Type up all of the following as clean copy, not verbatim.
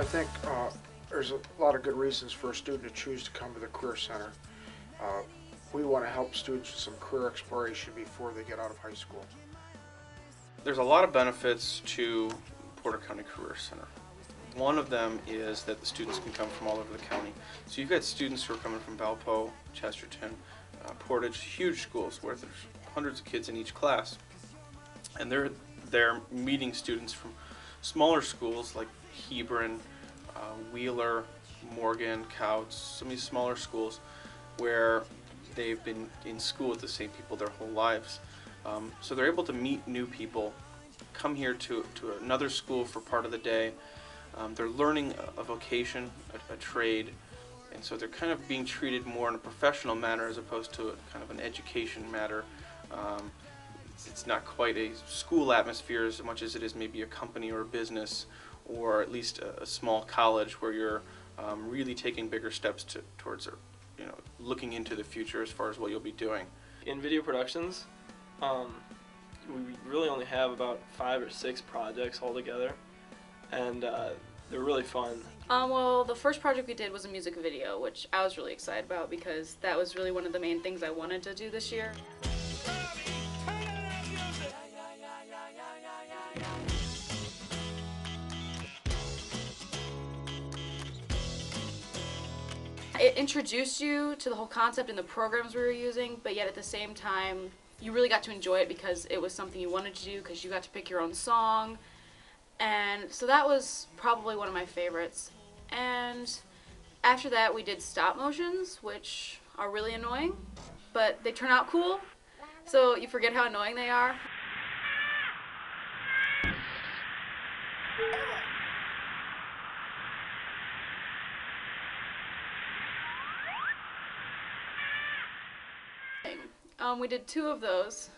think there's a lot of good reasons for a student to choose to come to the Career Center. Uh, we want to help students with some career exploration before they get out of high school. There's a lot of benefits to Porter County Career Center. One of them is that the students can come from all over the county. So you've got students who are coming from Valpo, Chesterton, Portage, huge schools where there's hundreds of kids in each class. And they're meeting students from smaller schools like Hebron, Wheeler, Morgan, Couts, some of these smaller schools where they've been in school with the same people their whole lives. So they're able to meet new people, come here to another school for part of the day. They're learning a vocation, a trade, and so they're kind of being treated more in a professional manner as opposed to a kind of an education matter. It's not quite a school atmosphere as much as it is maybe a company or a business, or at least a small college where you're really taking bigger steps towards looking into the future as far as what you'll be doing. In video productions, we really only have about 5 or 6 projects altogether, and they're really fun. Well, the first project we did was a music video, which I was really excited about because that was really one of the main things I wanted to do this year. It introduced you to the whole concept and the programs we were using, but yet at the same time, you really got to enjoy it because it was something you wanted to do because you got to pick your own song. And so that was probably one of my favorites. And after that, we did stop motions, which are really annoying, but they turn out cool, so you forget how annoying they are. We did 2 of those.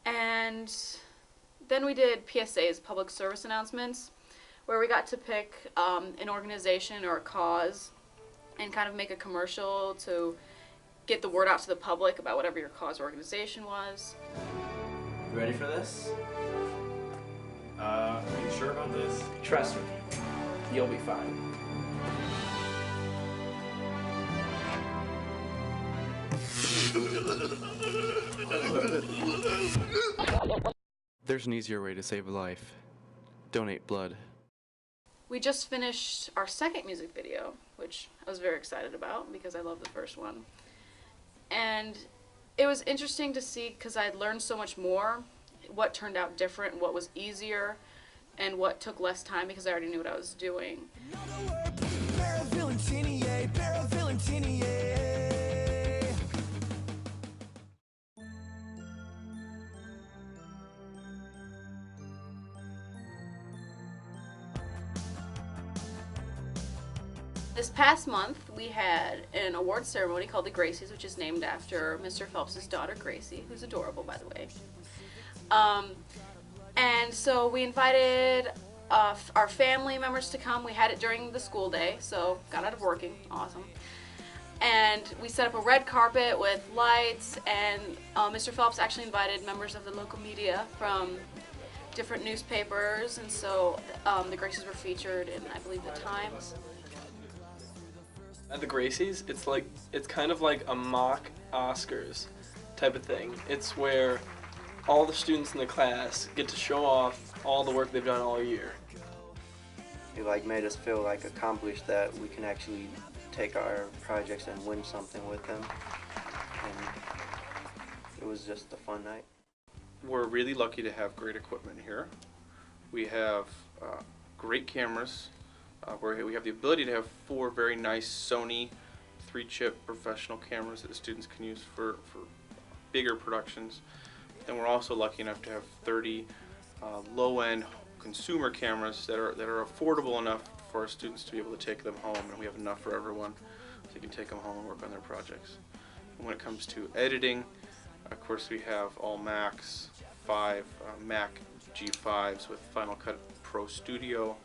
And then we did PSAs, public service announcements, where we got to pick an organization or a cause and kind of make a commercial to get the word out to the public about whatever your cause or organization was. You ready for this? Are you sure about this? Trust me, you'll be fine. There's an easier way to save a life. Donate blood. We just finished our second music video, which I was very excited about because I loved the first one. And it was interesting to see because I had learned so much more, what turned out different, what was easier, and what took less time because I already knew what I was doing. This past month, we had an award ceremony called the Gracies, which is named after Mr. Phelps' daughter, Gracie, who's adorable, by the way. And so we invited our family members to come. We had it during the school day, so got out of working. Awesome. And we set up a red carpet with lights, and Mr. Phelps actually invited members of the local media from different newspapers, and so the Gracies were featured in, I believe, the Times. At the Gracies, it's kind of like a mock Oscars type of thing. It's where all the students in the class get to show off all the work they've done all year. It made us feel accomplished that we can actually take our projects and win something with them. And it was just a fun night. We're really lucky to have great equipment here. We have great cameras. We have the ability to have 4 very nice Sony 3-chip professional cameras that the students can use for bigger productions. And we're also lucky enough to have 30 low-end consumer cameras that are affordable enough for our students to be able to take them home, and we have enough for everyone so they can take them home and work on their projects. And when it comes to editing, of course we have all Macs, 5 Mac G5s with Final Cut Pro Studio,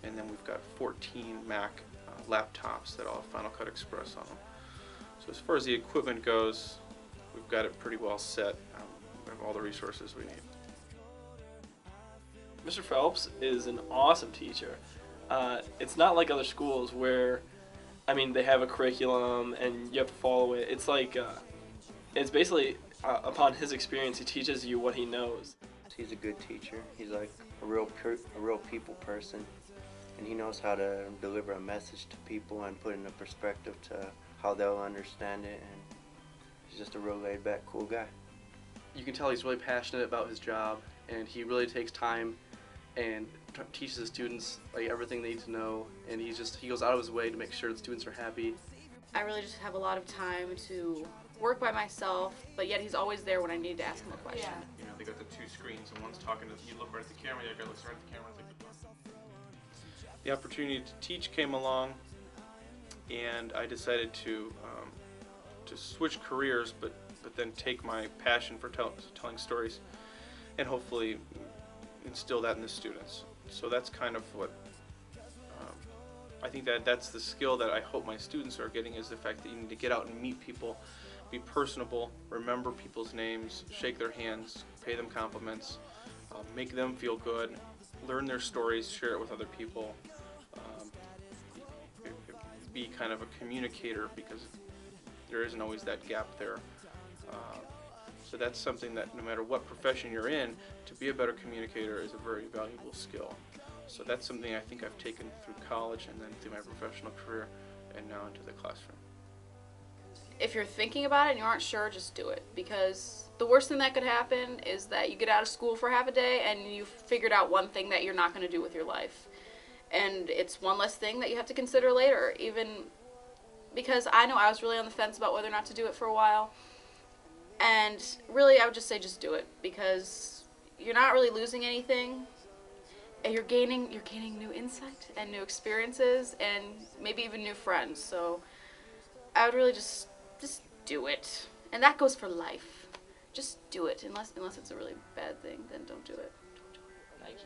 and then we've got 14 Mac laptops that all have Final Cut Express on them. So as far as the equipment goes, we've got it pretty well set. We have all the resources we need. Mr. Phelps is an awesome teacher. It's not like other schools where, I mean, they have a curriculum and you have to follow it. It's like, it's basically upon his experience, he teaches you what he knows. He's a good teacher. He's like a real people person, and he knows how to deliver a message to people and put in a perspective to how they'll understand it. And he's just a real laid-back, cool guy. You can tell he's really passionate about his job, and he really takes time and teaches the students like everything they need to know, and he goes out of his way to make sure the students are happy. I really just have a lot of time to work by myself, but yet he's always there when I need to ask him a question. You know, they got the two screens, and one's talking to you. Look right at the camera. The other guy looks right at the camera. The opportunity to teach came along, and I decided to switch careers, but then take my passion for telling stories, and hopefully instill that in the students. So that's kind of what I think that's the skill that I hope my students are getting, is the fact that you need to get out and meet people, be personable, remember people's names, shake their hands, pay them compliments, make them feel good, learn their stories, share it with other people, be kind of a communicator, because there isn't always that gap there. So that's something that no matter what profession you're in, to be a better communicator is a very valuable skill. So that's something I think I've taken through college and then through my professional career and now into the classroom. If you're thinking about it and you aren't sure, just do it, because the worst thing that could happen is that you get out of school for half a day and you've figured out one thing that you're not going to do with your life. And it's one less thing that you have to consider later, even because I know I was really on the fence about whether or not to do it for a while. And really, I would just say just do it, because you're not really losing anything. And you're gaining new insight and new experiences and maybe even new friends. So I would really just do it. And that goes for life. Just do it. Unless it's a really bad thing, then don't do it. Nike.